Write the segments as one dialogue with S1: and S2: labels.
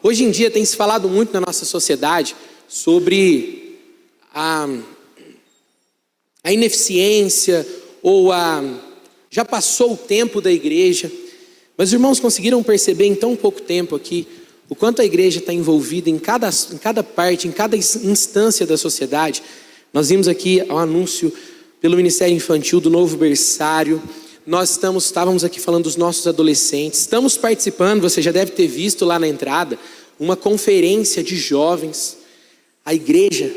S1: Hoje em dia tem se falado muito na nossa sociedade sobre a ineficiência já passou o tempo da igreja. Mas os irmãos conseguiram perceber em tão pouco tempo aqui o quanto a igreja está envolvida em cada parte, em cada instância da sociedade. Nós vimos aqui o anúncio pelo Ministério Infantil do novo berçário. Nós estávamos aqui falando dos nossos adolescentes. Estamos participando, você já deve ter visto lá na entrada, uma conferência de jovens. A igreja,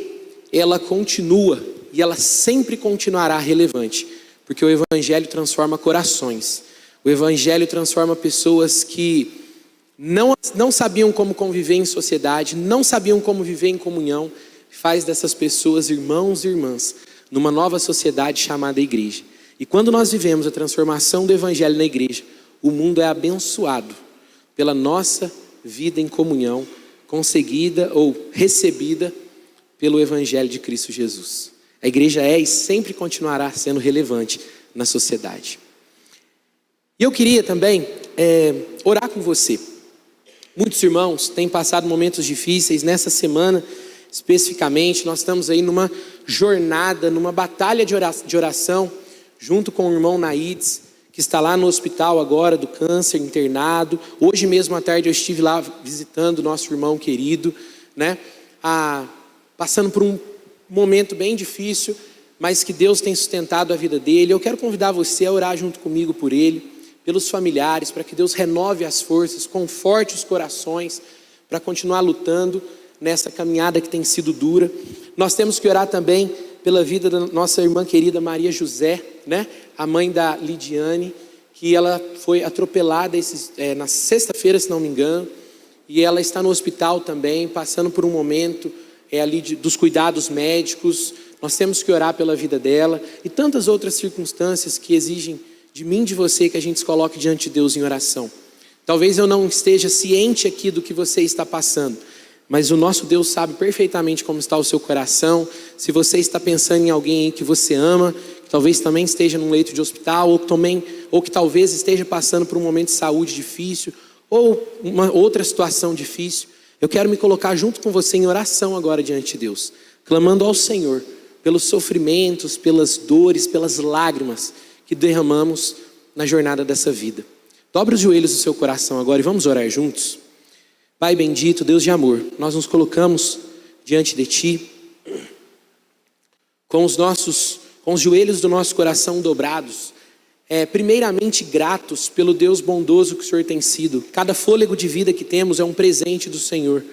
S1: ela continua e ela sempre continuará relevante, porque o evangelho transforma corações. O evangelho transforma pessoas que não sabiam como conviver em sociedade, não sabiam como viver em comunhão, faz dessas pessoas irmãos e irmãs numa nova sociedade chamada igreja. E quando nós vivemos a transformação do evangelho na igreja, o mundo é abençoado pela nossa vida em comunhão, conseguida ou recebida pelo evangelho de Cristo Jesus. A igreja é e sempre continuará sendo relevante na sociedade. E eu queria também orar com você. Muitos irmãos têm passado momentos difíceis. Nessa semana, especificamente, nós estamos aí numa jornada, numa batalha de oração, junto com o irmão Naides, que está lá no hospital agora do câncer, internado. Hoje mesmo à tarde eu estive lá visitando o nosso irmão querido, né? Passando por um momento bem difícil, mas que Deus tem sustentado a vida dele. Eu quero convidar você a orar junto comigo por ele, pelos familiares, para que Deus renove as forças, conforte os corações, para continuar lutando nessa caminhada que tem sido dura. Nós temos que orar também pela vida da nossa irmã querida Maria José, né? A mãe da Lidiane, que ela foi atropelada na sexta-feira, se não me engano, e ela está no hospital também, passando por um momento ali dos cuidados médicos. Nós temos que orar pela vida dela e tantas outras circunstâncias que exigem de mim e de você que a gente se coloque diante de Deus em oração. Talvez eu não esteja ciente aqui do que você está passando, mas o nosso Deus sabe perfeitamente como está o seu coração. Se você está pensando em alguém que você ama, que talvez também esteja num leito de hospital, ou que talvez esteja passando por um momento de saúde difícil, ou uma outra situação difícil, eu quero me colocar junto com você em oração agora diante de Deus, clamando ao Senhor pelos sofrimentos, pelas dores, pelas lágrimas que derramamos na jornada dessa vida. Dobre os joelhos do seu coração agora e vamos orar juntos. Pai bendito, Deus de amor, nós nos colocamos diante de Ti, com os joelhos do nosso coração dobrados, primeiramente gratos pelo Deus bondoso que o Senhor tem sido. Cada fôlego de vida que temos é um presente do Senhor.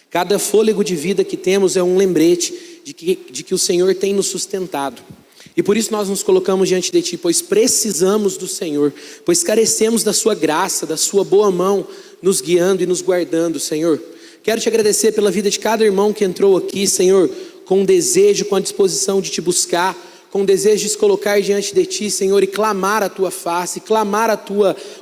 S1: Cada fôlego de vida que temos é um lembrete de que o Senhor tem nos sustentado. E por isso nós nos colocamos diante de Ti, pois precisamos do Senhor, pois carecemos da Sua graça, da Sua boa mão, nos guiando e nos guardando, Senhor. Quero Te agradecer pela vida de cada irmão que entrou aqui, Senhor, com o desejo, com a disposição de Te buscar, com o desejo de se colocar diante de Ti, Senhor, e clamar a Tua face, clamar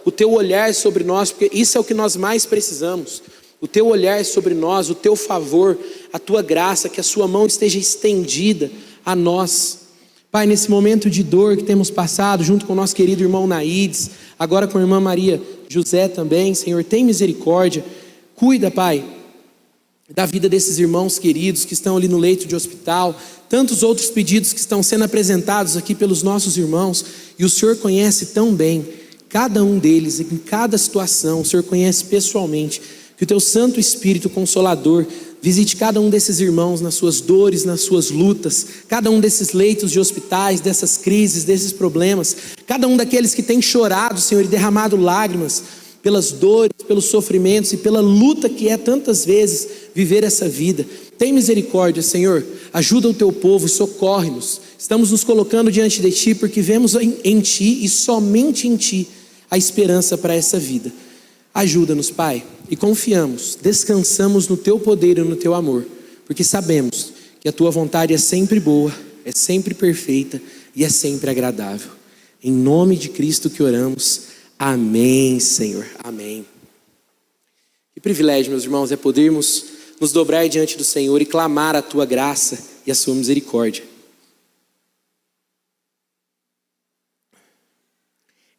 S1: o Teu olhar sobre nós, porque isso é o que nós mais precisamos. O Teu olhar sobre nós, o Teu favor, a Tua graça, que a Sua mão esteja estendida a nós. Pai, nesse momento de dor que temos passado, junto com o nosso querido irmão Naides, agora com a irmã Maria José também, Senhor, tem misericórdia. Cuida, Pai, da vida desses irmãos queridos que estão ali no leito de hospital, tantos outros pedidos que estão sendo apresentados aqui pelos nossos irmãos, e o Senhor conhece tão bem cada um deles, em cada situação, o Senhor conhece pessoalmente. Que o Teu Santo Espírito Consolador visite cada um desses irmãos nas suas dores, nas suas lutas, cada um desses leitos de hospitais, dessas crises, desses problemas, cada um daqueles que tem chorado, Senhor, e derramado lágrimas pelas dores, pelos sofrimentos e pela luta que é tantas vezes viver essa vida. Tem misericórdia, Senhor, ajuda o Teu povo, socorre-nos. Estamos nos colocando diante de Ti porque vemos em Ti e somente em Ti a esperança para essa vida. Ajuda-nos, Pai, e confiamos, descansamos no Teu poder e no Teu amor, porque sabemos que a Tua vontade é sempre boa, é sempre perfeita e é sempre agradável. Em nome de Cristo que oramos, amém, Senhor, amém. Que privilégio, meus irmãos, é podermos nos dobrar diante do Senhor e clamar a Tua graça e a Sua misericórdia.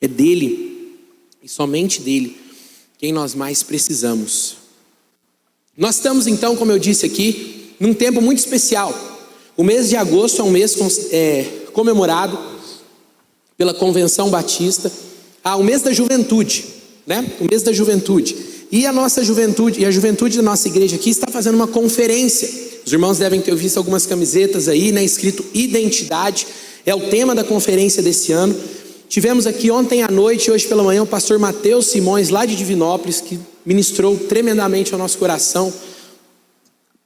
S1: É dEle, e somente dEle, quem nós mais precisamos. Nós estamos então, como eu disse aqui, num tempo muito especial. O mês de agosto é um mês comemorado pela Convenção Batista, o mês da juventude, né? O mês da juventude. E a nossa juventude, e a juventude da nossa igreja aqui está fazendo uma conferência. Os irmãos devem ter visto algumas camisetas aí, né? Escrito Identidade, é o tema da conferência desse ano. Tivemos aqui ontem à noite e hoje pela manhã o pastor Mateus Simões, lá de Divinópolis, que ministrou tremendamente ao nosso coração,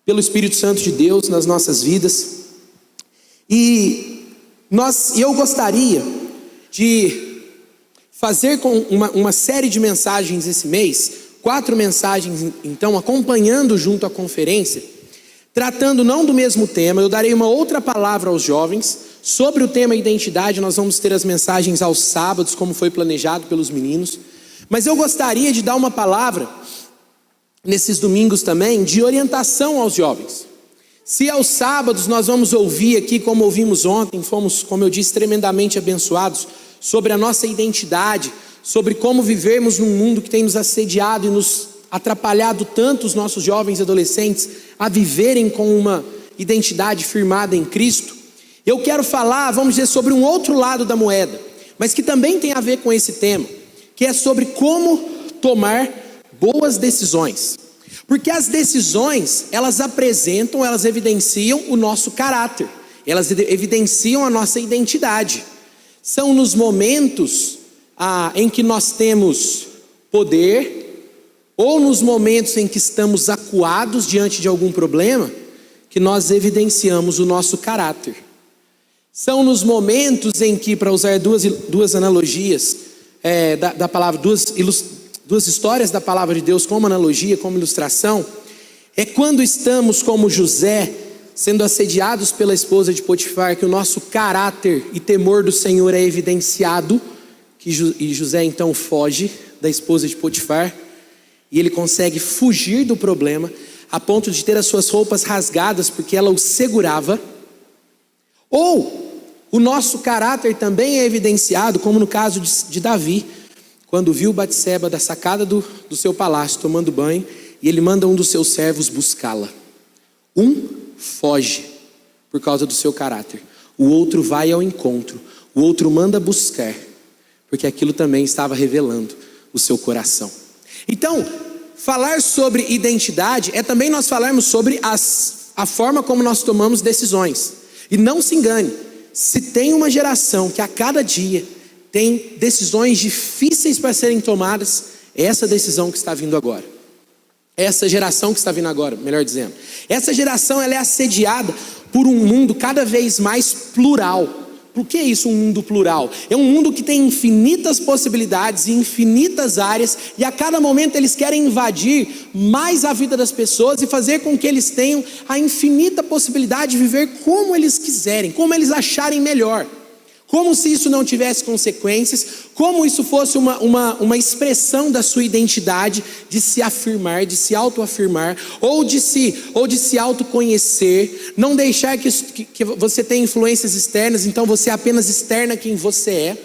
S1: pelo Espírito Santo de Deus nas nossas vidas. E eu gostaria de fazer com uma série de mensagens esse mês, 4 mensagens então, acompanhando junto à conferência, tratando não do mesmo tema. Eu darei uma outra palavra aos jovens sobre o tema identidade. Nós vamos ter as mensagens aos sábados, como foi planejado pelos meninos. Mas eu gostaria de dar uma palavra nesses domingos também de orientação aos jovens. Se aos sábados nós vamos ouvir aqui, como ouvimos ontem, fomos, como eu disse, tremendamente abençoados sobre a nossa identidade, sobre como vivermos num mundo que tem nos assediado e nos atrapalhado tanto os nossos jovens e adolescentes a viverem com uma identidade firmada em Cristo. Eu quero falar, vamos dizer, sobre um outro lado da moeda, mas que também tem a ver com esse tema, que é sobre como tomar boas decisões. Porque as decisões, elas evidenciam o nosso caráter, elas evidenciam a nossa identidade. São nos momentos em que nós temos poder, ou nos momentos em que estamos acuados diante de algum problema, que nós evidenciamos o nosso caráter. São nos momentos em que, para usar duas analogias da palavra, duas histórias da palavra de Deus como analogia, como ilustração, é quando estamos como José, sendo assediados pela esposa de Potifar, que o nosso caráter e temor do Senhor é evidenciado, e José então foge da esposa de Potifar, e ele consegue fugir do problema, a ponto de ter as suas roupas rasgadas, porque ela o segurava. Ou o nosso caráter também é evidenciado, como no caso de Davi, quando viu Batseba da sacada do seu palácio tomando banho, e ele manda um dos seus servos buscá-la. Um foge por causa do seu caráter, o outro vai ao encontro, o outro manda buscar, porque aquilo também estava revelando o seu coração. Então, falar sobre identidade é também nós falarmos sobre a forma como nós tomamos decisões. E não se engane, se tem uma geração que a cada dia tem decisões difíceis para serem tomadas, é essa decisão que está vindo agora. Essa geração que está vindo agora, melhor dizendo. Essa geração, ela é assediada por um mundo cada vez mais plural. Por que isso, um mundo plural? É um mundo que tem infinitas possibilidades e infinitas áreas, e a cada momento eles querem invadir mais a vida das pessoas e fazer com que eles tenham a infinita possibilidade de viver como eles quiserem, como eles acharem melhor. Como se isso não tivesse consequências, como isso fosse uma expressão da sua identidade, de se afirmar, de se autoafirmar, ou de se autoconhecer, não deixar que você tenha influências externas, então você apenas externa quem você é.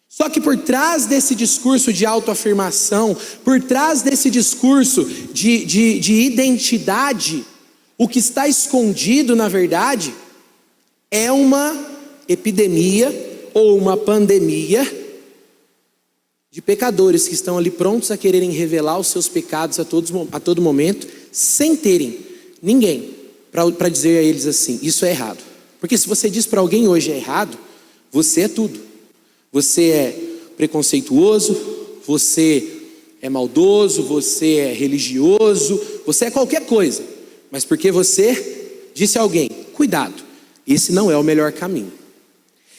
S1: Só que por trás desse discurso de autoafirmação, por trás desse discurso de identidade, o que está escondido na verdade é uma epidemia ou uma pandemia de pecadores que estão ali prontos a quererem revelar os seus pecados a todo momento, sem terem ninguém para dizer a eles assim, isso é errado. Porque se você diz para alguém hoje é errado, você é tudo. Você é preconceituoso, você é maldoso, você é religioso, você é qualquer coisa. Mas porque você disse a alguém, cuidado, esse não é o melhor caminho.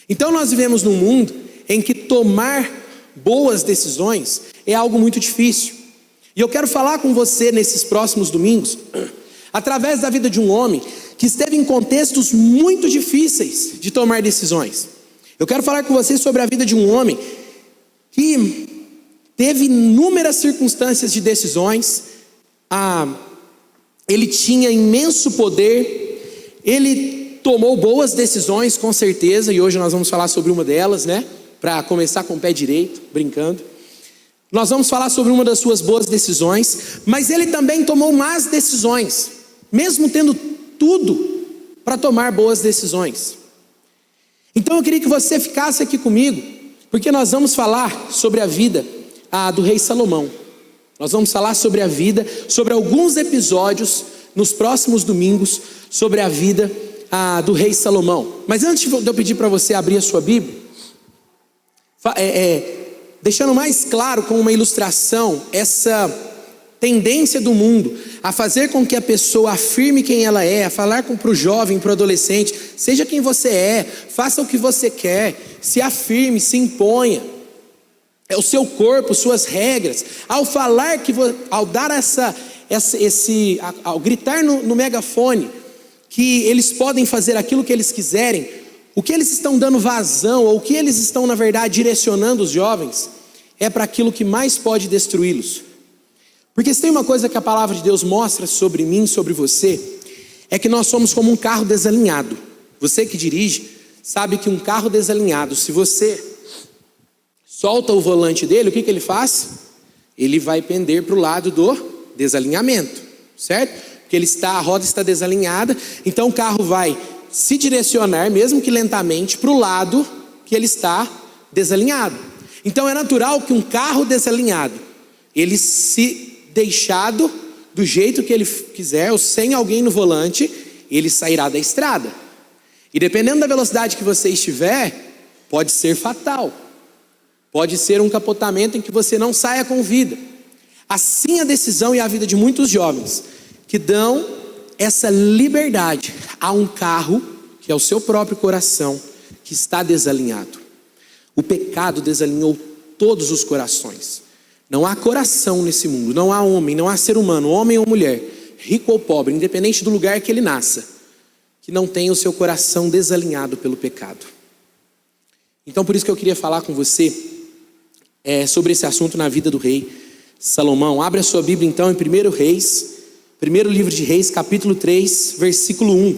S1: Então nós vivemos num mundo em que tomar boas decisões é algo muito difícil. E eu quero falar com você nesses próximos domingos, através da vida de um homem que esteve em contextos muito difíceis de tomar decisões. Eu quero falar com você sobre a vida de um homem que teve inúmeras circunstâncias de decisões. Ele tinha imenso poder, ele tomou boas decisões, com certeza, e hoje nós vamos falar sobre uma delas, né? Para começar com o pé direito, brincando. Nós vamos falar sobre uma das suas boas decisões, mas ele também tomou más decisões, mesmo tendo tudo para tomar boas decisões. Então eu queria que você ficasse aqui comigo, porque nós vamos falar sobre a vida do rei Salomão. Nós vamos falar sobre a vida, sobre alguns episódios nos próximos domingos, sobre a vida do rei Salomão. Mas antes de eu pedir para você abrir a sua Bíblia, deixando mais claro com uma ilustração essa tendência do mundo a fazer com que a pessoa afirme quem ela é, a falar para o jovem, para o adolescente, seja quem você é, faça o que você quer, se afirme, se imponha. É o seu corpo, suas regras. Ao falar ao dar ao gritar no megafone que eles podem fazer aquilo que eles quiserem, o que eles estão dando vazão, ou o que eles estão na verdade direcionando os jovens, é para aquilo que mais pode destruí-los. Porque se tem uma coisa que a palavra de Deus mostra sobre mim, sobre você, é que nós somos como um carro desalinhado. Você que dirige sabe que um carro desalinhado, se você solta o volante dele, o que ele faz? Ele vai pender para o lado do desalinhamento, certo? Porque a roda está desalinhada, então o carro vai se direcionar, mesmo que lentamente, para o lado que ele está desalinhado. Então é natural que um carro desalinhado, ele se deixado do jeito que ele quiser, ou sem alguém no volante, ele sairá da estrada. E dependendo da velocidade que você estiver, pode ser fatal. Pode ser um capotamento em que você não saia com vida. Assim a decisão e a vida de muitos jovens que dão essa liberdade a um carro, que é o seu próprio coração, que está desalinhado. O pecado desalinhou todos os corações. Não há coração nesse mundo, não há homem, não há ser humano, homem ou mulher, rico ou pobre, independente do lugar que ele nasça, que não tenha o seu coração desalinhado pelo pecado. Então por isso que eu queria falar com você sobre esse assunto na vida do rei Salomão. Abre a sua Bíblia então em 1 Reis, primeiro livro de Reis, capítulo 3, versículo 1.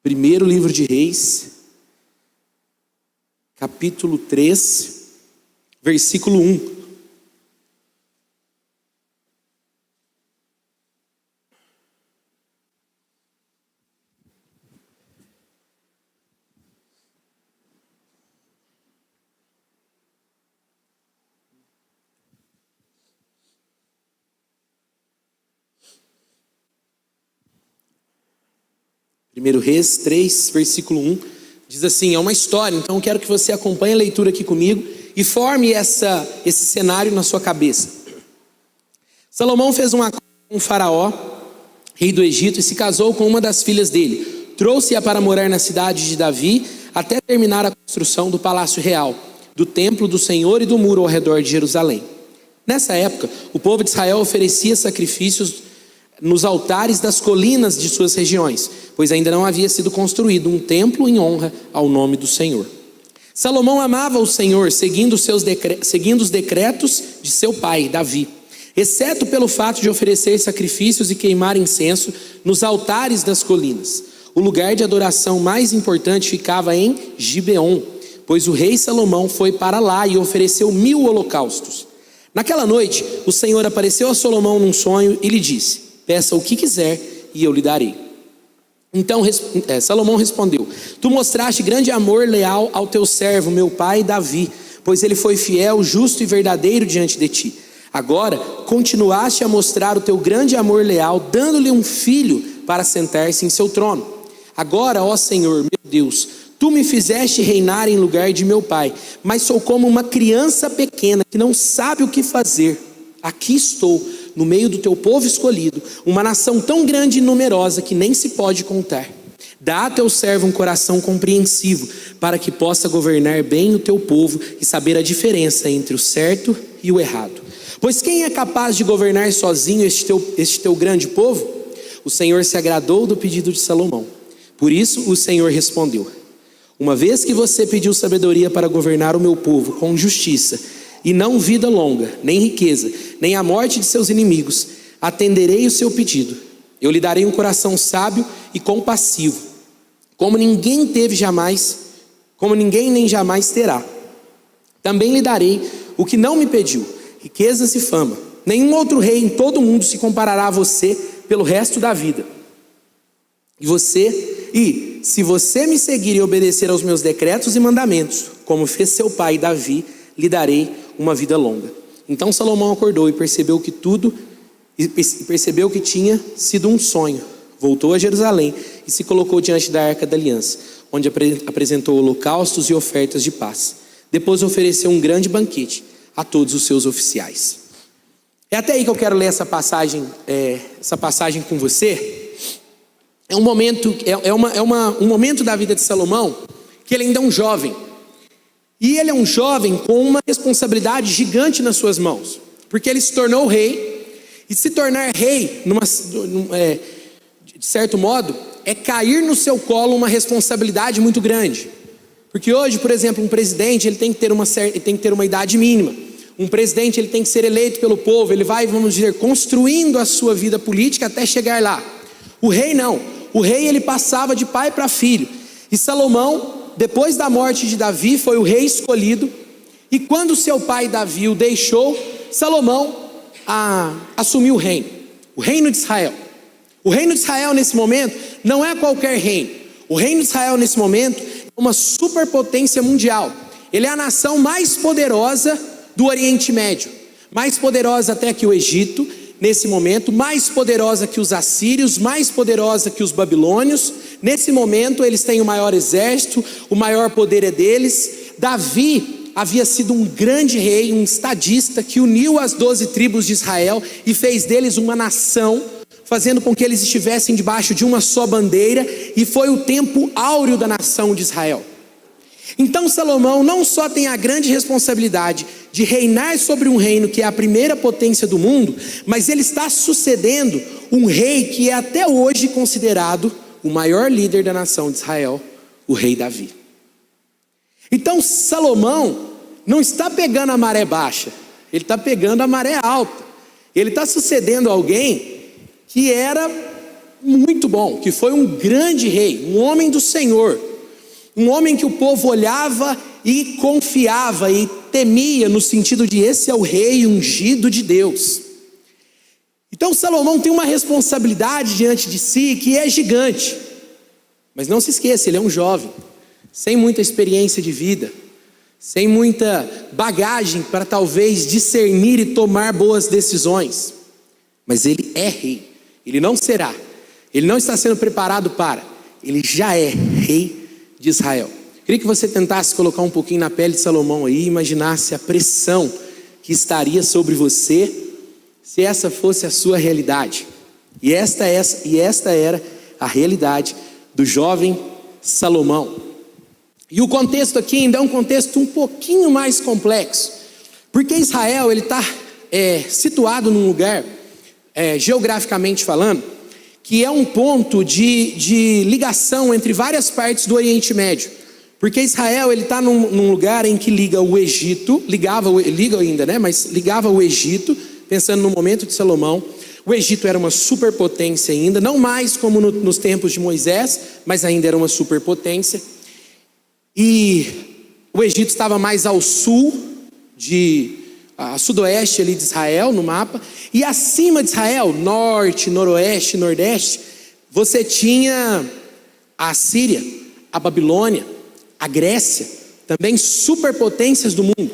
S1: Primeiro livro de Reis, capítulo 3, versículo 1. Primeiro Reis 3, versículo 1, diz assim, é uma história, então eu quero que você acompanhe a leitura aqui comigo e forme esse cenário na sua cabeça. Salomão fez um acordo com o faraó, rei do Egito, e se casou com uma das filhas dele. Trouxe-a para morar na cidade de Davi, até terminar a construção do palácio real, do templo do Senhor e do muro ao redor de Jerusalém. Nessa época, o povo de Israel oferecia sacrifícios nos altares das colinas de suas regiões, pois ainda não havia sido construído um templo em honra ao nome do Senhor. Salomão amava o Senhor, seguindo os decretos de seu pai, Davi, exceto pelo fato de oferecer sacrifícios e queimar incenso nos altares das colinas. O lugar de adoração mais importante ficava em Gibeon, pois o rei Salomão foi para lá e ofereceu 1000 holocaustos. Naquela noite, o Senhor apareceu a Salomão num sonho e lhe disse, peça o que quiser e eu lhe darei. Então Salomão respondeu, tu mostraste grande amor leal ao teu servo, meu pai Davi, pois ele foi fiel, justo e verdadeiro diante de ti. Agora continuaste a mostrar o teu grande amor leal, dando-lhe um filho para sentar-se em seu trono. Agora, ó Senhor, meu Deus, tu me fizeste reinar em lugar de meu pai, mas sou como uma criança pequena que não sabe o que fazer. Aqui estou, no meio do teu povo escolhido, uma nação tão grande e numerosa que nem se pode contar. Dá a teu servo um coração compreensivo, para que possa governar bem o teu povo e saber a diferença entre o certo e o errado. Pois quem é capaz de governar sozinho este teu grande povo? O Senhor se agradou do pedido de Salomão. Por isso o Senhor respondeu, uma vez que você pediu sabedoria para governar o meu povo com justiça, e não vida longa, nem riqueza, nem a morte de seus inimigos, atenderei o seu pedido. Eu lhe darei um coração sábio e compassivo, como ninguém nem jamais terá. Também lhe darei o que não me pediu, riquezas e fama. Nenhum outro rei em todo o mundo se comparará a você pelo resto da vida. E se você me seguir e obedecer aos meus decretos e mandamentos, como fez seu pai Davi, lhe darei uma vida longa. Então Salomão acordou e percebeu que tinha sido um sonho. Voltou a Jerusalém e se colocou diante da Arca da Aliança, onde apresentou holocaustos e ofertas de paz. Depois ofereceu um grande banquete a todos os seus oficiais. É até aí que eu quero ler essa passagem com você. É um momento, um momento da vida de Salomão que ele ainda é um jovem. E ele é um jovem com uma responsabilidade gigante nas suas mãos, porque ele se tornou rei. E se tornar rei, de certo modo, é cair no seu colo uma responsabilidade muito grande. Porque hoje, por exemplo, um presidente ele tem que ter uma idade mínima. Um presidente ele tem que ser eleito pelo povo. Ele vai, vamos dizer, construindo a sua vida política até chegar lá. O rei não. O rei ele passava de pai para filho. E Salomão, depois da morte de Davi, foi o rei escolhido. E quando seu pai Davi o deixou, Salomão assumiu o reino de Israel. O reino de Israel nesse momento não é qualquer reino. O reino de Israel nesse momento é uma superpotência mundial. Ele é a nação mais poderosa do Oriente Médio, mais poderosa até que o Egito nesse momento, mais poderosa que os assírios, mais poderosa que os babilônios. Nesse momento eles têm o maior exército, o maior poder é deles. Davi havia sido um grande rei, um estadista que uniu as 12 tribos de Israel e fez deles uma nação, fazendo com que eles estivessem debaixo de uma só bandeira, e foi o tempo áureo da nação de Israel. Então Salomão não só tem a grande responsabilidade de reinar sobre um reino que é a primeira potência do mundo, mas ele está sucedendo um rei que é até hoje considerado o maior líder da nação de Israel, o rei Davi. Então Salomão não está pegando a maré baixa, ele está pegando a maré alta. Ele está sucedendo alguém que era muito bom, que foi um grande rei, um homem do Senhor, um homem que o povo olhava e confiava e temia, no sentido de esse é o rei ungido de Deus. Então Salomão tem uma responsabilidade diante de si que é gigante. Mas não se esqueça, ele é um jovem, sem muita experiência de vida, sem muita bagagem para talvez discernir e tomar boas decisões. Mas ele é rei, ele não será, ele não está sendo preparado para, ele já é rei de Israel. Queria que você tentasse colocar um pouquinho na pele de Salomão aí, imaginasse a pressão que estaria sobre você se essa fosse a sua realidade. E esta era a realidade do jovem Salomão. E o contexto aqui ainda é um contexto um pouquinho mais complexo, porque Israel ele está situado num lugar, geograficamente falando, que é um ponto de ligação entre várias partes do Oriente Médio. Porque Israel ele está num lugar em que liga o Egito, liga ainda, né? Mas ligava o Egito, pensando no momento de Salomão. O Egito era uma superpotência ainda, não mais como nos tempos de Moisés, mas ainda era uma superpotência. E o Egito estava mais ao sul, a sudoeste ali de Israel, no mapa. E acima de Israel, norte, noroeste, nordeste, você tinha a Assíria, a Babilônia, a Grécia, também superpotências do mundo.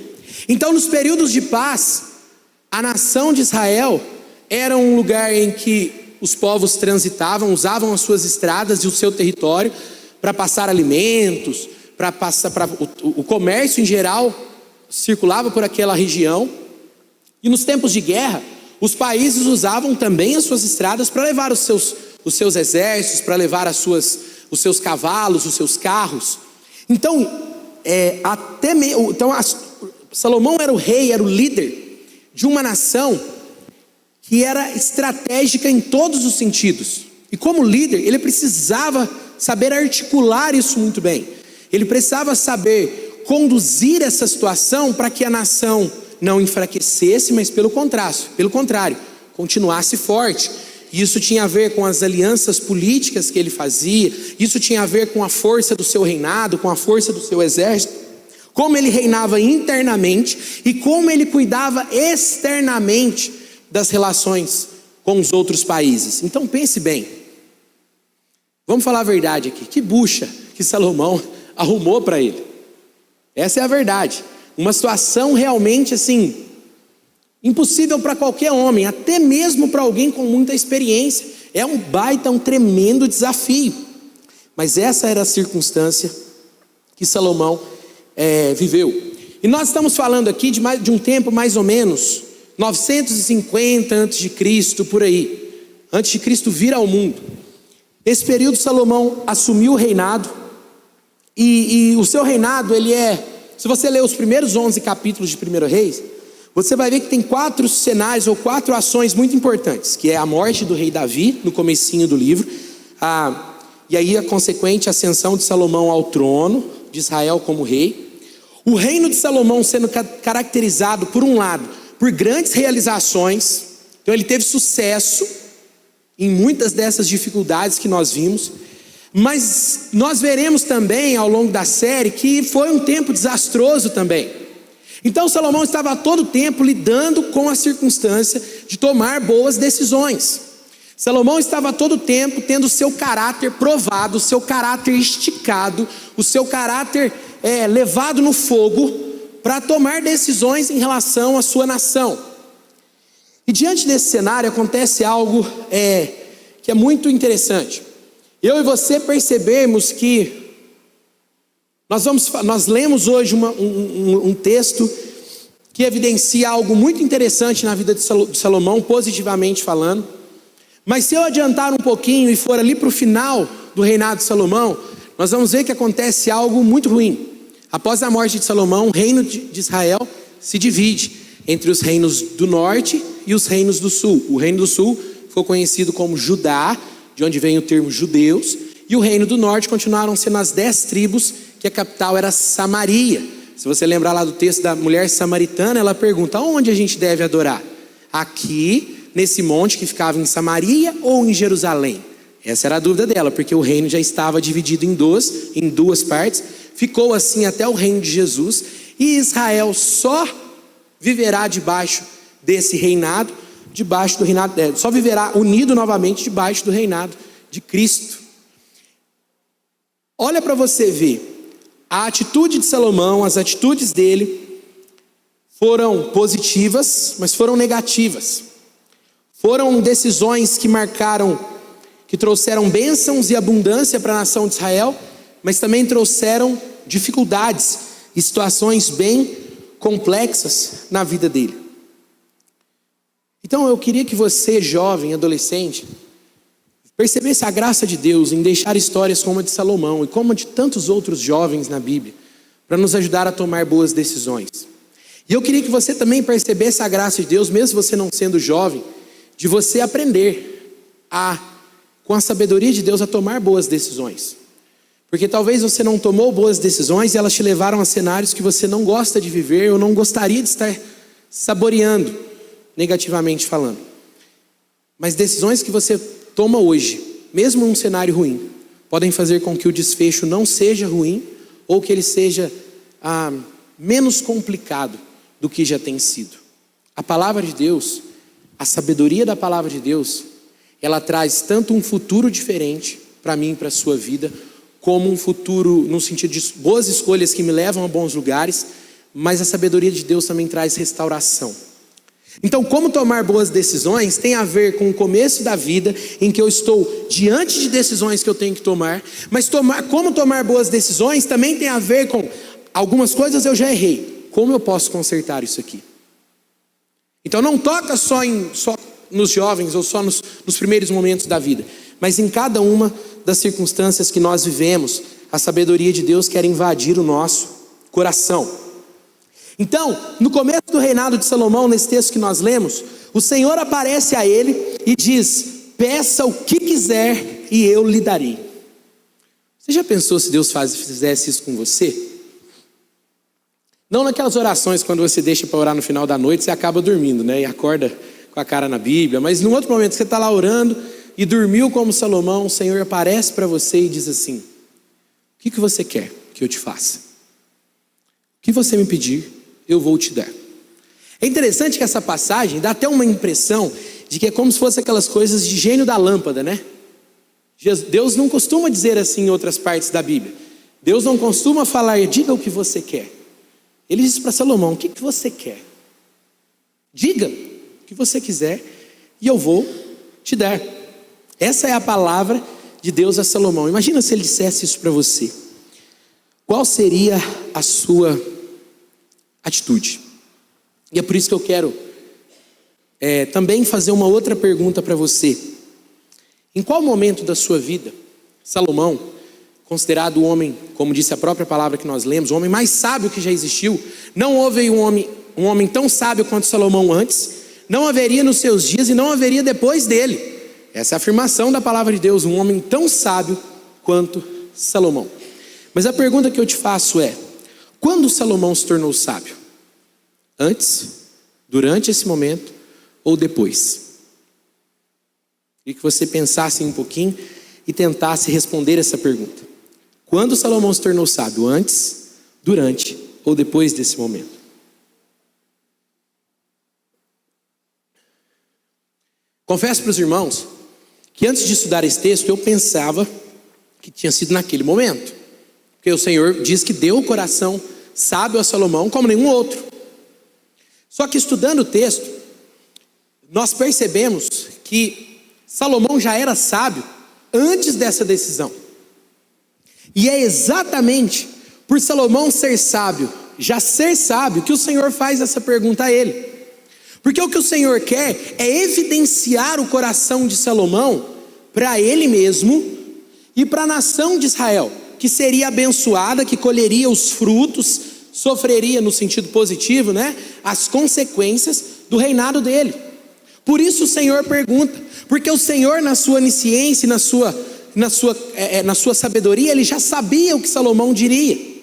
S1: Então nos períodos de paz, a nação de Israel era um lugar em que os povos transitavam, usavam as suas estradas e o seu território para passar alimentos, o comércio em geral circulava por aquela região. E nos tempos de guerra, os países usavam também as suas estradas para levar os seus exércitos, para levar os seus cavalos, os seus carros. Então, Salomão era o rei, era o líder de uma nação que era estratégica em todos os sentidos. E como líder, ele precisava saber articular isso muito bem. Ele precisava saber conduzir essa situação para que a nação não enfraquecesse, mas pelo contrário, continuasse forte. Isso tinha a ver com as alianças políticas que ele fazia, isso tinha a ver com a força do seu reinado, com a força do seu exército, como ele reinava internamente e como ele cuidava externamente das relações com os outros países. Então pense bem, vamos falar a verdade aqui, que bucha que Salomão arrumou para ele. Essa é a verdade, uma situação realmente assim, impossível para qualquer homem, até mesmo para alguém com muita experiência. É um baita, um tremendo desafio. Mas essa era a circunstância que Salomão viveu. E nós estamos falando aqui de um tempo mais ou menos 950 a.C., por aí, antes de Cristo vir ao mundo. Nesse período Salomão assumiu o reinado, e o seu reinado, se você ler os primeiros 11 capítulos de 1 Reis, você vai ver que tem 4 cenários ou 4 ações muito importantes, que é a morte do rei Davi, no comecinho do livro, e aí a consequente ascensão de Salomão ao trono de Israel como rei, o reino de Salomão sendo caracterizado, por um lado, por grandes realizações. Então ele teve sucesso em muitas dessas dificuldades que nós vimos, mas nós veremos também ao longo da série que foi um tempo desastroso também. Então Salomão estava a todo tempo lidando com a circunstância de tomar boas decisões. Salomão estava a todo tempo tendo o seu caráter provado, o seu caráter esticado, o seu caráter levado no fogo para tomar decisões em relação à sua nação. E diante desse cenário acontece algo que é muito interessante. Eu e você percebemos que nós lemos hoje um texto que evidencia algo muito interessante na vida de Salomão, positivamente falando. Mas se eu adiantar um pouquinho e for ali para o final do reinado de Salomão, nós vamos ver que acontece algo muito ruim. Após a morte de Salomão, o reino de Israel se divide entre os reinos do norte e os reinos do sul. O reino do sul ficou conhecido como Judá, de onde vem o termo judeus, e o reino do norte continuaram sendo as 10 tribos, que a capital era Samaria. Se você lembrar lá do texto da mulher samaritana, ela pergunta: onde a gente deve adorar? Aqui, nesse monte que ficava em Samaria ou em Jerusalém? Essa era a dúvida dela, porque o reino já estava dividido em duas partes. Ficou assim até o reino de Jesus, e Israel só viverá debaixo desse reinado, só viverá unido novamente debaixo do reinado de Cristo. Olha para você ver, a atitude de Salomão, as atitudes dele foram positivas, mas foram negativas. Foram decisões que trouxeram bênçãos e abundância para a nação de Israel, mas também trouxeram dificuldades e situações bem complexas na vida dele. Então eu queria que você, jovem, adolescente, percebesse a graça de Deus em deixar histórias como a de Salomão e como a de tantos outros jovens na Bíblia, para nos ajudar a tomar boas decisões. E eu queria que você também percebesse a graça de Deus, mesmo você não sendo jovem, de você aprender com a sabedoria de Deus, a tomar boas decisões. Porque talvez você não tomou boas decisões e elas te levaram a cenários que você não gosta de viver ou não gostaria de estar saboreando, negativamente falando. Mas decisões que você toma hoje, mesmo num cenário ruim, podem fazer com que o desfecho não seja ruim ou que ele seja menos complicado do que já tem sido. A palavra de Deus, a sabedoria da palavra de Deus, ela traz tanto um futuro diferente para mim e para a sua vida, como um futuro no sentido de boas escolhas que me levam a bons lugares, mas a sabedoria de Deus também traz restauração. Então, como tomar boas decisões tem a ver com o começo da vida, em que eu estou diante de decisões que eu tenho que tomar, mas como tomar boas decisões também tem a ver com algumas coisas eu já errei. Como eu posso consertar isso aqui? Então não toca só nos jovens ou só nos primeiros momentos da vida, mas em cada uma das circunstâncias que nós vivemos, a sabedoria de Deus quer invadir o nosso coração. Então, no começo do reinado de Salomão, nesse texto que nós lemos, o Senhor aparece a ele e diz: peça o que quiser e eu lhe darei. Você já pensou se Deus fizesse isso com você? Não naquelas orações quando você deixa para orar no final da noite, você acaba dormindo, né? E acorda com a cara na Bíblia. Mas num outro momento, você está lá orando e dormiu como Salomão, o Senhor aparece para você e diz assim: o que você quer que eu te faça? que você me pedir, eu vou te dar. É interessante que essa passagem dá até uma impressão de que é como se fosse aquelas coisas de gênio da lâmpada, né? Deus não costuma dizer assim em outras partes da Bíblia. Deus não costuma falar, diga o que você quer. Ele disse para Salomão, o que você quer? Diga o que você quiser e eu vou te dar. Essa é a palavra de Deus a Salomão. Imagina se ele dissesse isso para você. Qual seria a sua atitude? E é por isso que eu quero também fazer uma outra pergunta para você. Em qual momento da sua vida, Salomão, considerado o homem, como disse a própria palavra que nós lemos, o homem mais sábio que já existiu, não houve um homem tão sábio quanto Salomão antes, não haveria nos seus dias e não haveria depois dele. Essa é a afirmação da palavra de Deus, um homem tão sábio quanto Salomão. Mas a pergunta que eu te faço é, quando Salomão se tornou sábio? Antes, durante esse momento ou depois? Queria que você pensasse um pouquinho e tentasse responder essa pergunta. Quando Salomão se tornou sábio? Antes, durante ou depois desse momento? Confesso para os irmãos que antes de estudar esse texto eu pensava que tinha sido naquele momento. Porque o Senhor diz que deu o coração sábio a Salomão como nenhum outro. Só que estudando o texto, nós percebemos que Salomão já era sábio antes dessa decisão. E é exatamente por Salomão ser sábio, já ser sábio, que o Senhor faz essa pergunta a ele. Porque o que o Senhor quer é evidenciar o coração de Salomão para ele mesmo e para a nação de Israel, que seria abençoada, que colheria os frutos, sofreria no sentido positivo, né, as consequências do reinado dele. Por isso o Senhor pergunta, porque o Senhor na sua onisciência, na sua sabedoria, ele já sabia o que Salomão diria.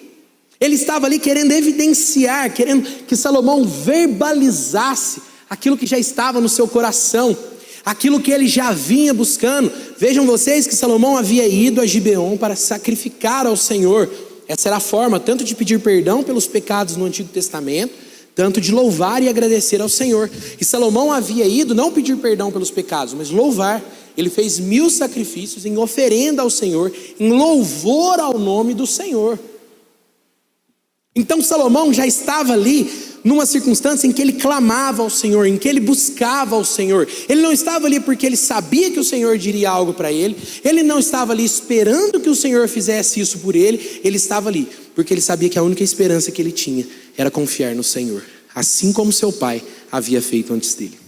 S1: Ele estava ali querendo evidenciar, querendo que Salomão verbalizasse aquilo que já estava no seu coração, aquilo que ele já vinha buscando. Vejam vocês que Salomão havia ido a Gibeon para sacrificar ao Senhor. Essa era a forma tanto de pedir perdão pelos pecados no Antigo Testamento, tanto de louvar e agradecer ao Senhor. E Salomão havia ido não pedir perdão pelos pecados, mas louvar. Ele fez 1000 sacrifícios em oferenda ao Senhor, em louvor ao nome do Senhor. Então Salomão já estava ali numa circunstância em que ele clamava ao Senhor, em que ele buscava ao Senhor. Ele não estava ali porque ele sabia que o Senhor diria algo para ele. Ele não estava ali esperando que o Senhor fizesse isso por ele. Ele estava ali porque ele sabia que a única esperança que ele tinha era confiar no Senhor, assim como seu pai havia feito antes dele.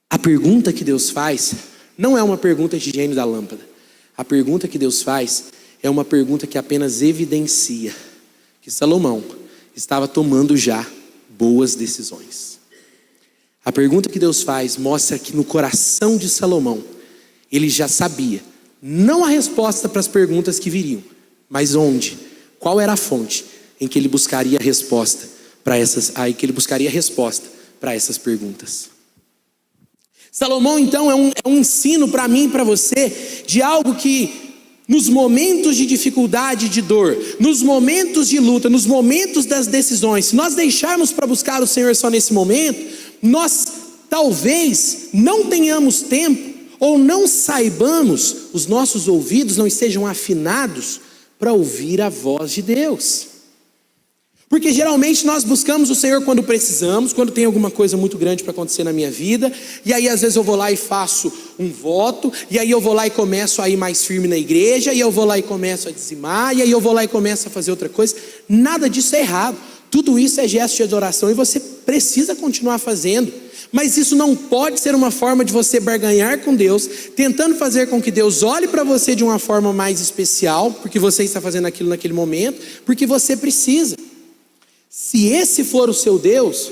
S1: A pergunta que Deus faz não é uma pergunta de gênio da lâmpada. A pergunta que Deus faz é uma pergunta que apenas evidencia que Salomão estava tomando já boas decisões. A pergunta que Deus faz mostra que no coração de Salomão, ele já sabia, não a resposta para as perguntas que viriam, mas onde, qual era a fonte em que ele buscaria a resposta para essas perguntas. Salomão então é um ensino para mim e para você de algo que nos momentos de dificuldade e de dor, nos momentos de luta, nos momentos das decisões, se nós deixarmos para buscar o Senhor só nesse momento, nós talvez não tenhamos tempo ou não saibamos, os nossos ouvidos não estejam afinados para ouvir a voz de Deus. Porque geralmente nós buscamos o Senhor quando precisamos, quando tem alguma coisa muito grande para acontecer na minha vida, e aí às vezes eu vou lá e faço um voto, e aí eu vou lá e começo a ir mais firme na igreja, e eu vou lá e começo a dizimar, e aí eu vou lá e começo a fazer outra coisa. Nada disso é errado, tudo isso é gesto de adoração e você precisa continuar fazendo. Mas isso não pode ser uma forma de você barganhar com Deus, tentando fazer com que Deus olhe para você de uma forma mais especial, porque você está fazendo aquilo naquele momento, porque você precisa. Se esse for o seu Deus,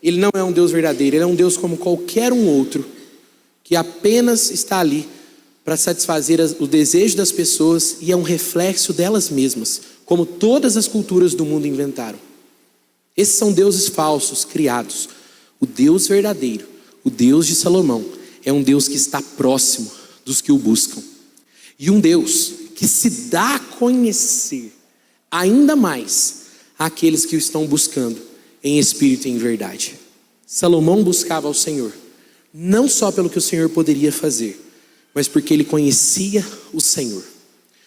S1: ele não é um Deus verdadeiro, ele é um Deus como qualquer um outro, que apenas está ali para satisfazer o desejo das pessoas e é um reflexo delas mesmas, como todas as culturas do mundo inventaram. Esses são deuses falsos, criados. O Deus verdadeiro, o Deus de Salomão, é um Deus que está próximo dos que o buscam. E um Deus que se dá a conhecer ainda mais àqueles que o estão buscando em espírito e em verdade. Salomão buscava ao Senhor, não só pelo que o Senhor poderia fazer, mas porque ele conhecia o Senhor.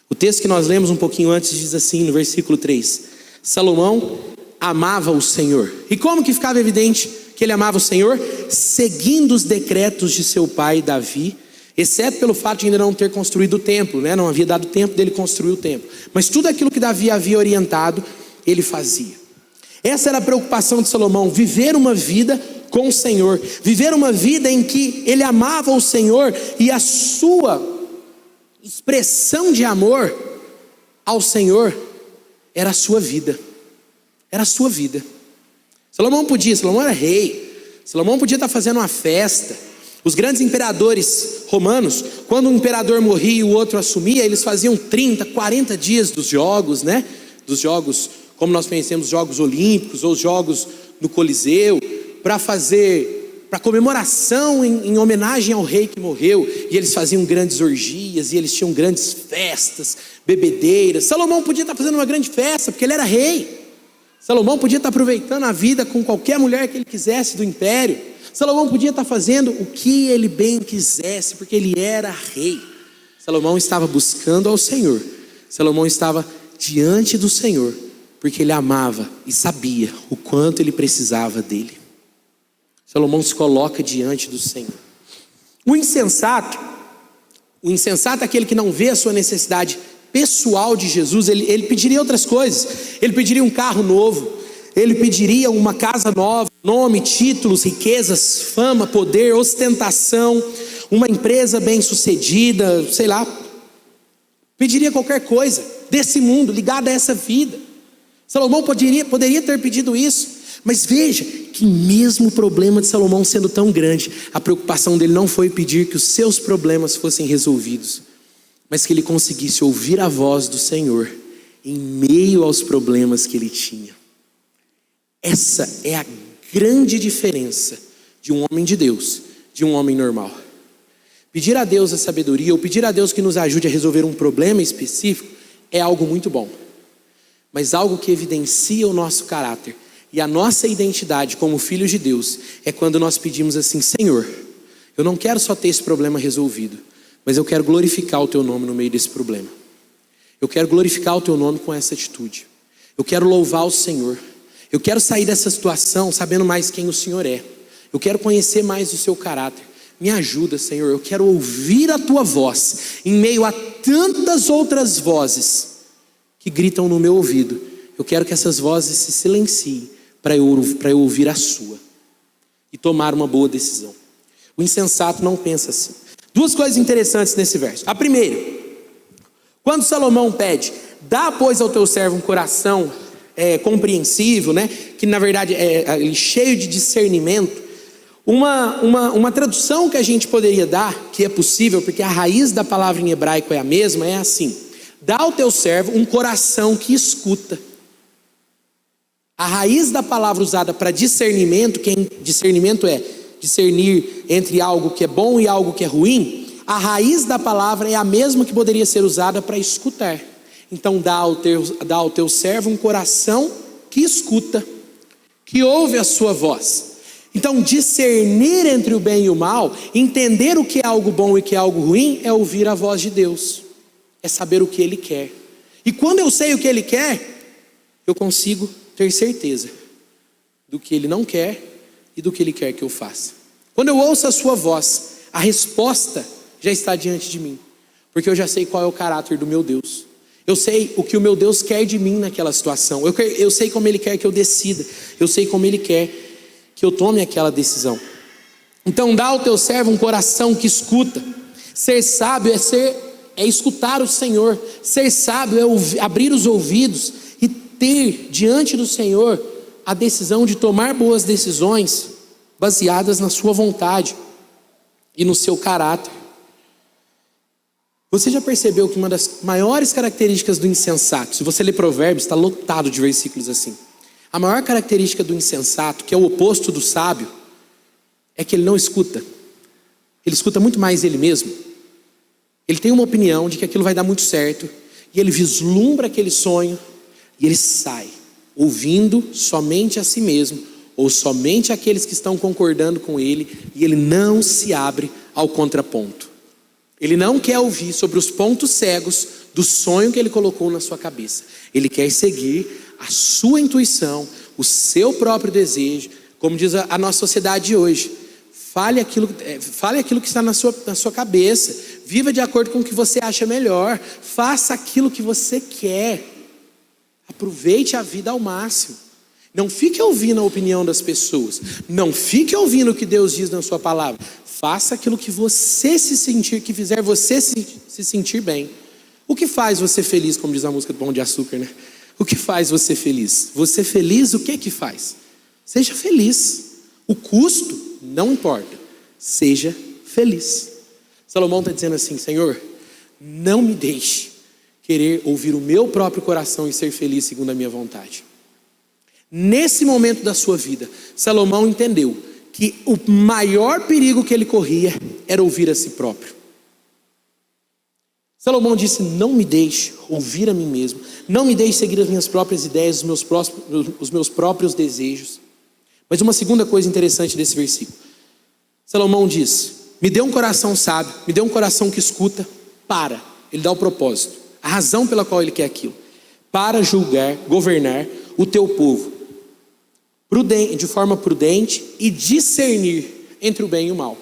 S1: O texto que nós lemos um pouquinho antes diz assim, no versículo 3: Salomão amava o Senhor. E como que ficava evidente que ele amava o Senhor? Seguindo os decretos de seu pai Davi, exceto pelo fato de ainda não ter construído o templo, né? Não havia dado tempo dele construir o templo. Mas tudo aquilo que Davi havia orientado, ele fazia. Essa era a preocupação de Salomão, viver uma vida com o Senhor, viver uma vida em que ele amava o Senhor, e a sua expressão de amor ao Senhor era a sua vida. Era a sua vida. Salomão era rei, Salomão podia estar fazendo uma festa. Os grandes imperadores romanos, quando um imperador morria e o outro assumia, eles faziam 30, 40 dias dos jogos, né? Dos jogos, como nós conhecemos, os Jogos Olímpicos ou os Jogos no Coliseu, para comemoração em homenagem ao rei que morreu. E eles faziam grandes orgias, e eles tinham grandes festas, bebedeiras. Salomão podia estar fazendo uma grande festa, porque ele era rei. Salomão podia estar aproveitando a vida com qualquer mulher que ele quisesse do império. Salomão podia estar fazendo o que ele bem quisesse, porque ele era rei. Salomão estava buscando ao Senhor. Salomão estava diante do Senhor, porque ele amava e sabia o quanto ele precisava dele. Salomão se coloca diante do Senhor. O insensato é aquele que não vê a sua necessidade pessoal de Jesus. Ele pediria outras coisas. Ele pediria um carro novo, ele pediria uma casa nova, nome, títulos, riquezas, fama, poder, ostentação, uma empresa bem sucedida, sei lá. Pediria qualquer coisa desse mundo, ligada a essa vida. Salomão poderia ter pedido isso, mas veja que mesmo o problema de Salomão sendo tão grande, a preocupação dele não foi pedir que os seus problemas fossem resolvidos, mas que ele conseguisse ouvir a voz do Senhor em meio aos problemas que ele tinha. Essa é a grande diferença de um homem de Deus, de um homem normal. Pedir a Deus a sabedoria, ou pedir a Deus que nos ajude a resolver um problema específico, é algo muito bom. Mas algo que evidencia o nosso caráter e a nossa identidade como filhos de Deus, é quando nós pedimos assim: Senhor, eu não quero só ter esse problema resolvido, mas eu quero glorificar o Teu nome no meio desse problema. Eu quero glorificar o Teu nome com essa atitude. Eu quero louvar o Senhor. Eu quero sair dessa situação sabendo mais quem o Senhor é. Eu quero conhecer mais o Seu caráter. Me ajuda, Senhor. Eu quero ouvir a Tua voz em meio a tantas outras vozes que gritam no meu ouvido. Eu quero que essas vozes se silenciem para eu ouvir a Sua e tomar uma boa decisão. O insensato não pensa assim. Duas coisas interessantes nesse verso. A primeira, quando Salomão pede: dá pois ao teu servo um coração compreensível, né? Que na verdade é cheio de discernimento. Uma tradução que a gente poderia dar, que é possível, porque a raiz da palavra em hebraico é a mesma, é assim: dá ao teu servo um coração que escuta. A raiz da palavra usada para discernimento, discernimento é discernir entre algo que é bom e algo que é ruim. A raiz da palavra é a mesma que poderia ser usada para escutar. Então dá ao teu servo um coração que escuta, que ouve a sua voz. Então discernir entre o bem e o mal, entender o que é algo bom e o que é algo ruim, é ouvir a voz de Deus, é saber o que Ele quer. E quando eu sei o que Ele quer, eu consigo ter certeza do que Ele não quer e do que Ele quer que eu faça. Quando eu ouço a sua voz, a resposta já está diante de mim, porque eu já sei qual é o caráter do meu Deus. Eu sei o que o meu Deus quer de mim naquela situação. Eu sei como Ele quer que eu decida. Eu sei como Ele quer que eu tome aquela decisão. Então dá ao teu servo um coração que escuta. Ser sábio é escutar o Senhor. Ser sábio é abrir os ouvidos e ter diante do Senhor a decisão de tomar boas decisões baseadas na sua vontade e no seu caráter. Você já percebeu que uma das maiores características do insensato, se você ler Provérbios, está lotado de versículos assim. A maior característica do insensato, que é o oposto do sábio, é que ele não escuta. Ele escuta muito mais ele mesmo. Ele tem uma opinião de que aquilo vai dar muito certo, e ele vislumbra aquele sonho, E ele sai, ouvindo somente a si mesmo, ou somente aqueles que estão concordando com ele, e ele não se abre ao contraponto. Ele não quer ouvir sobre os pontos cegos do sonho que ele colocou na sua cabeça. Ele quer seguir a sua intuição, o seu próprio desejo, como diz a nossa sociedade de hoje. Fale aquilo que está na sua cabeça, viva de acordo com o que você acha melhor, faça aquilo que você quer, aproveite a vida ao máximo. Não fique ouvindo a opinião das pessoas, não fique ouvindo o que Deus diz na sua palavra. Faça aquilo que você que fizer você se sentir bem. O que faz você feliz, como diz a música do Pão de Açúcar, né? O que faz você feliz? Você feliz, o que faz? Seja feliz. O custo não importa. Seja feliz. Salomão está dizendo assim: Senhor, não me deixe querer ouvir o meu próprio coração e ser feliz segundo a minha vontade. Nesse momento da sua vida, Salomão entendeu que o maior perigo que ele corria era ouvir a si próprio. Salomão disse: não me deixe ouvir a mim mesmo, não me deixe seguir as minhas próprias ideias, os meus próprios desejos. Mas uma segunda coisa interessante desse versículo, Salomão diz: me dê um coração sábio, me dê um coração que escuta, ele dá o propósito, a razão pela qual ele quer aquilo, para julgar, governar o teu povo, de forma prudente e discernir entre o bem e o mal.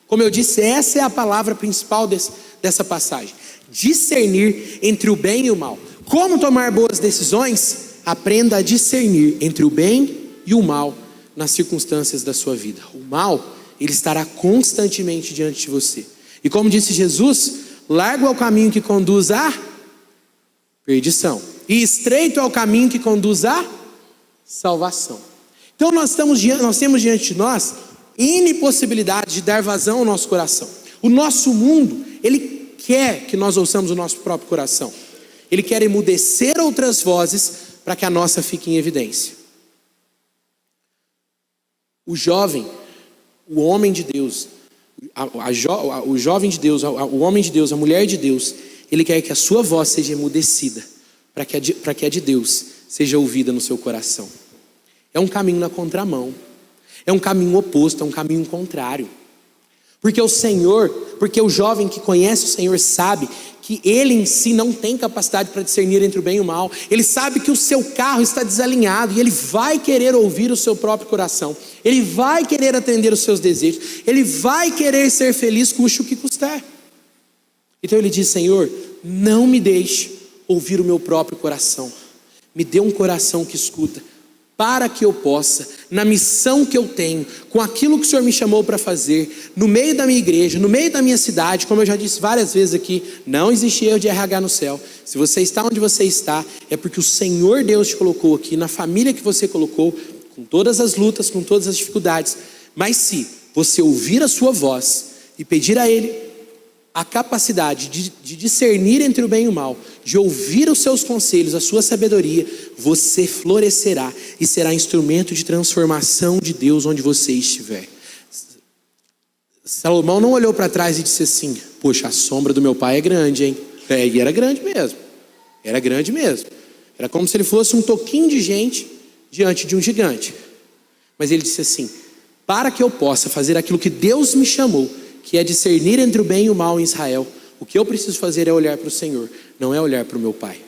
S1: Como eu disse, essa é a palavra principal dessa passagem, discernir entre o bem e o mal. Como tomar boas decisões? Aprenda a discernir entre o bem e o mal nas circunstâncias da sua vida. O mal, ele estará constantemente diante de você. E como disse Jesus, largo é o caminho que conduz à perdição, e estreito é o caminho que conduz à salvação. Então nós temos diante de nós N possibilidades de dar vazão ao nosso coração. O nosso mundo, ele quer que nós ouçamos o nosso próprio coração. Ele quer emudecer outras vozes para que a nossa fique em evidência. O jovem, o homem de Deus, o jovem de Deus, o homem de Deus, a mulher de Deus, ele quer que a sua voz seja emudecida, para que a de Deus seja ouvida no seu coração. É um caminho na contramão, é um caminho oposto, é um caminho contrário. Porque o jovem que conhece o Senhor sabe que ele em si não tem capacidade para discernir entre o bem e o mal. Ele sabe que o seu carro está desalinhado e ele vai querer ouvir o seu próprio coração. Ele vai querer atender os seus desejos. Ele vai querer ser feliz, custe o que custar. Então ele diz: Senhor, não me deixe ouvir o meu próprio coração. Me dê um coração que escuta, para que eu possa, na missão que eu tenho, com aquilo que o Senhor me chamou para fazer, no meio da minha igreja, no meio da minha cidade, como eu já disse várias vezes aqui, não existe erro de RH no céu. Se você está onde você está, é porque o Senhor Deus te colocou aqui, na família que você colocou, com todas as lutas, com todas as dificuldades. Mas se você ouvir a sua voz e pedir a Ele a capacidade de discernir entre o bem e o mal, de ouvir os seus conselhos, a sua sabedoria, você florescerá e será instrumento de transformação de Deus onde você estiver. Salomão não olhou para trás e disse assim: poxa, a sombra do meu pai é grande, hein? E era grande mesmo. Era grande mesmo. Era como se ele fosse um toquinho de gente diante de um gigante. Mas ele disse assim: para que eu possa fazer aquilo que Deus me chamou, que é discernir entre o bem e o mal em Israel, o que eu preciso fazer é olhar para o Senhor, não é olhar para o meu pai.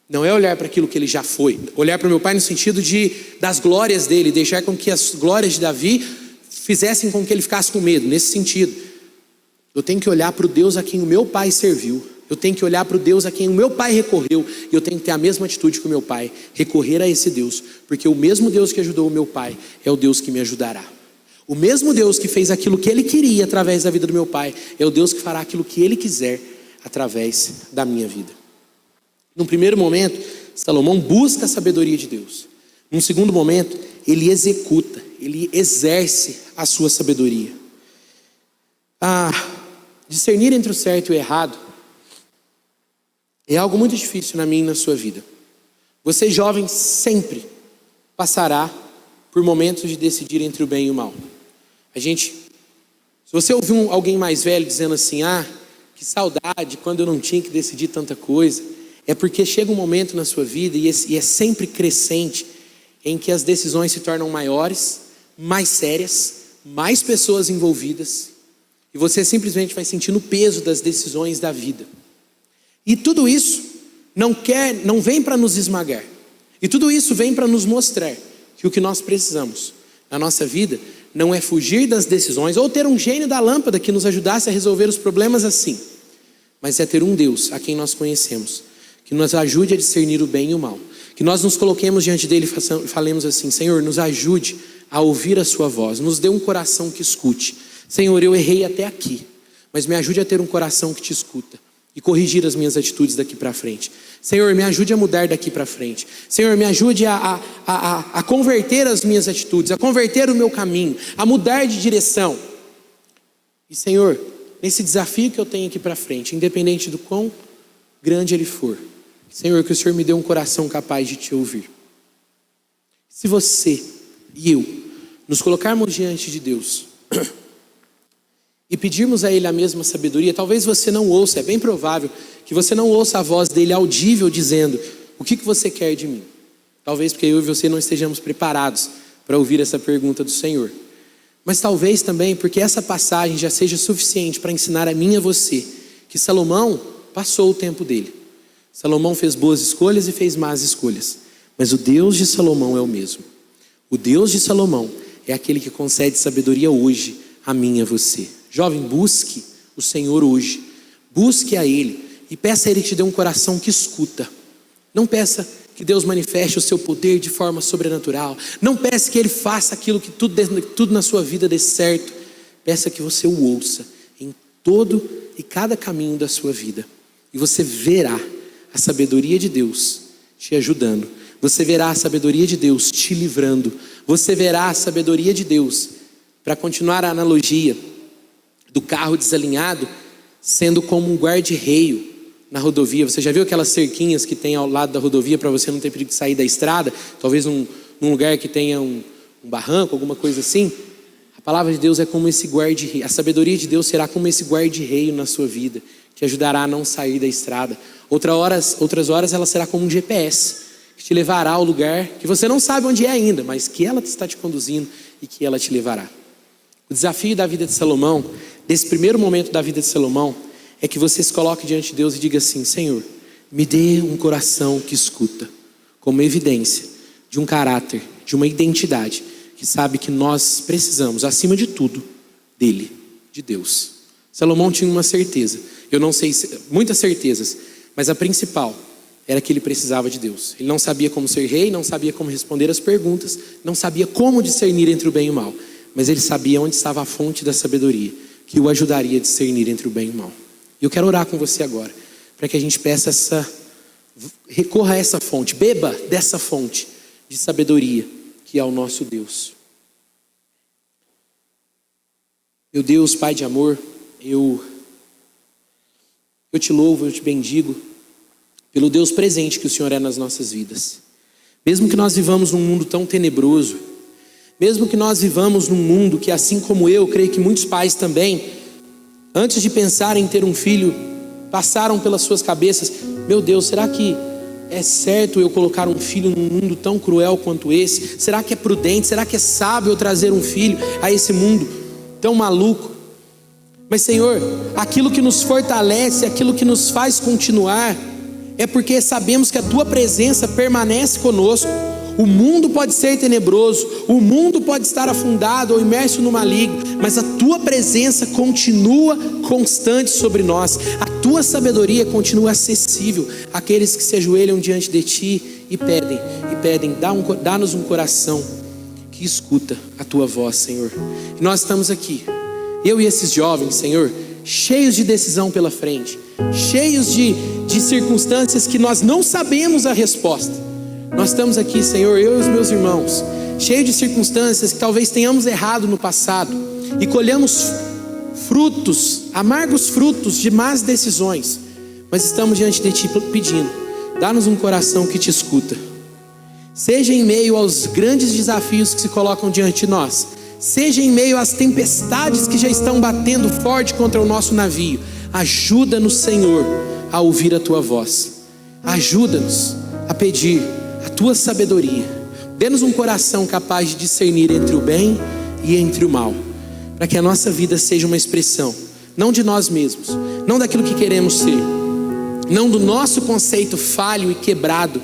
S1: Não é olhar para aquilo que ele já foi. Olhar para o meu pai no sentido das glórias dele, deixar com que as glórias de Davi fizessem com que ele ficasse com medo, nesse sentido. Eu tenho que olhar para o Deus a quem o meu pai serviu. Eu tenho que olhar para o Deus a quem o meu pai recorreu. E eu tenho que ter a mesma atitude que o meu pai, recorrer a esse Deus. Porque o mesmo Deus que ajudou o meu pai é o Deus que me ajudará. O mesmo Deus que fez aquilo que Ele queria através da vida do meu pai é o Deus que fará aquilo que Ele quiser através da minha vida. Num primeiro momento, Salomão busca a sabedoria de Deus. Num segundo momento, ele executa, ele exerce a sua sabedoria. Discernir entre o certo e o errado é algo muito difícil na minha e na sua vida. Você, jovem, sempre passará por momentos de decidir entre o bem e o mal. Se você ouvir alguém mais velho dizendo assim: que saudade quando eu não tinha que decidir tanta coisa, é porque chega um momento na sua vida, e é sempre crescente, em que as decisões se tornam maiores, mais sérias, mais pessoas envolvidas, e você simplesmente vai sentindo o peso das decisões da vida. E tudo isso não vem para nos esmagar, e tudo isso vem para nos mostrar que o que nós precisamos na nossa vida não é fugir das decisões, ou ter um gênio da lâmpada que nos ajudasse a resolver os problemas assim, mas é ter um Deus a quem nós conhecemos, que nos ajude a discernir o bem e o mal, que nós nos coloquemos diante dele e falemos assim: Senhor, nos ajude a ouvir a sua voz, nos dê um coração que escute. Senhor, eu errei até aqui, mas me ajude a ter um coração que te escuta e corrigir as minhas atitudes daqui para frente. Senhor, me ajude a mudar daqui para frente. Senhor, me ajude a converter as minhas atitudes, a converter o meu caminho, a mudar de direção. E Senhor, nesse desafio que eu tenho aqui para frente, independente do quão grande ele for, Senhor, que o Senhor me dê um coração capaz de te ouvir. Se você e eu nos colocarmos diante de Deus e pedirmos a Ele a mesma sabedoria, talvez você não ouça, é bem provável que você não ouça a voz dele audível dizendo: o que você quer de mim? Talvez porque eu e você não estejamos preparados para ouvir essa pergunta do Senhor. Mas talvez também porque essa passagem já seja suficiente para ensinar a mim e a você que Salomão passou o tempo dele. Salomão fez boas escolhas e fez más escolhas, mas o Deus de Salomão é o mesmo. O Deus de Salomão é aquele que concede sabedoria hoje a mim e a você. Jovem, busque o Senhor hoje, busque a Ele e peça a Ele que te dê um coração que escuta. Não peça que Deus manifeste o seu poder de forma sobrenatural, não peça que Ele faça aquilo que tudo na sua vida dê certo. Peça que você o ouça em todo e cada caminho da sua vida, e você verá a sabedoria de Deus te ajudando, você verá a sabedoria de Deus te livrando, você verá a sabedoria de Deus, para continuar a analogia do carro desalinhado, sendo como um guarda-reio na rodovia. Você já viu aquelas cerquinhas que tem ao lado da rodovia para você não ter perigo de sair da estrada? Talvez num lugar que tenha um barranco, alguma coisa assim. A palavra de Deus é como esse guarda-reio. A sabedoria de Deus será como esse guarda-reio na sua vida, que ajudará a não sair da estrada. Outras horas ela será como um GPS, que te levará ao lugar que você não sabe onde é ainda, mas que ela está te conduzindo e que ela te levará. O desafio da vida de Salomão, desse primeiro momento da vida de Salomão, é que você se coloque diante de Deus e diga assim: Senhor, me dê um coração que escuta, como evidência de um caráter, de uma identidade, que sabe que nós precisamos, acima de tudo, dele, de Deus. Salomão tinha uma certeza, eu não sei, muitas certezas, mas a principal era que ele precisava de Deus. Ele não sabia como ser rei, não sabia como responder as perguntas, não sabia como discernir entre o bem e o mal, mas ele sabia onde estava a fonte da sabedoria, que o ajudaria a discernir entre o bem e o mal. E eu quero orar com você agora, para que a gente recorra a essa fonte, beba dessa fonte de sabedoria, que é o nosso Deus. Meu Deus, Pai de amor, eu te louvo, eu te bendigo, pelo Deus presente que o Senhor é nas nossas vidas. Mesmo que nós vivamos num mundo tão tenebroso, mesmo que nós vivamos num mundo que, assim como eu, creio que muitos pais também, antes de pensar em ter um filho, passaram pelas suas cabeças: meu Deus, será que é certo eu colocar um filho num mundo tão cruel quanto esse? Será que é prudente? Será que é sábio eu trazer um filho a esse mundo tão maluco? Mas Senhor, aquilo que nos fortalece, aquilo que nos faz continuar, é porque sabemos que a Tua presença permanece conosco. O mundo pode ser tenebroso, o mundo pode estar afundado ou imerso no maligno, mas a Tua presença continua constante sobre nós. A Tua sabedoria continua acessível àqueles que se ajoelham diante de Ti e pedem, dá-nos um coração que escuta a Tua voz, Senhor. E nós estamos aqui, eu e esses jovens, Senhor, cheios de decisão pela frente, cheios de circunstâncias que nós não sabemos a resposta. Nós estamos aqui, Senhor, eu e os meus irmãos, cheios de circunstâncias que talvez tenhamos errado no passado e colhamos frutos, amargos frutos de más decisões, mas estamos diante de Ti pedindo: dá-nos um coração que Te escuta. Seja em meio aos grandes desafios que se colocam diante de nós, seja em meio às tempestades que já estão batendo forte contra o nosso navio, ajuda-nos, Senhor, a ouvir a Tua voz. Ajuda-nos a pedir a tua sabedoria. Dê-nos um coração capaz de discernir entre o bem e entre o mal, para que a nossa vida seja uma expressão, não de nós mesmos, não daquilo que queremos ser, não do nosso conceito falho e quebrado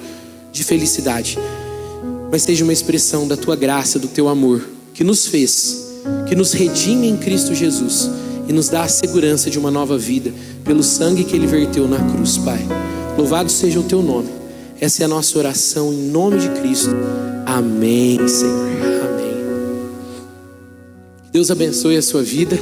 S1: de felicidade, mas seja uma expressão da tua graça, do teu amor, que nos fez, que nos redime em Cristo Jesus e nos dá a segurança de uma nova vida pelo sangue que Ele verteu na cruz, Pai. Louvado seja o teu nome. Essa é a nossa oração em nome de Cristo. Amém, Senhor. Amém. Que Deus abençoe a sua vida.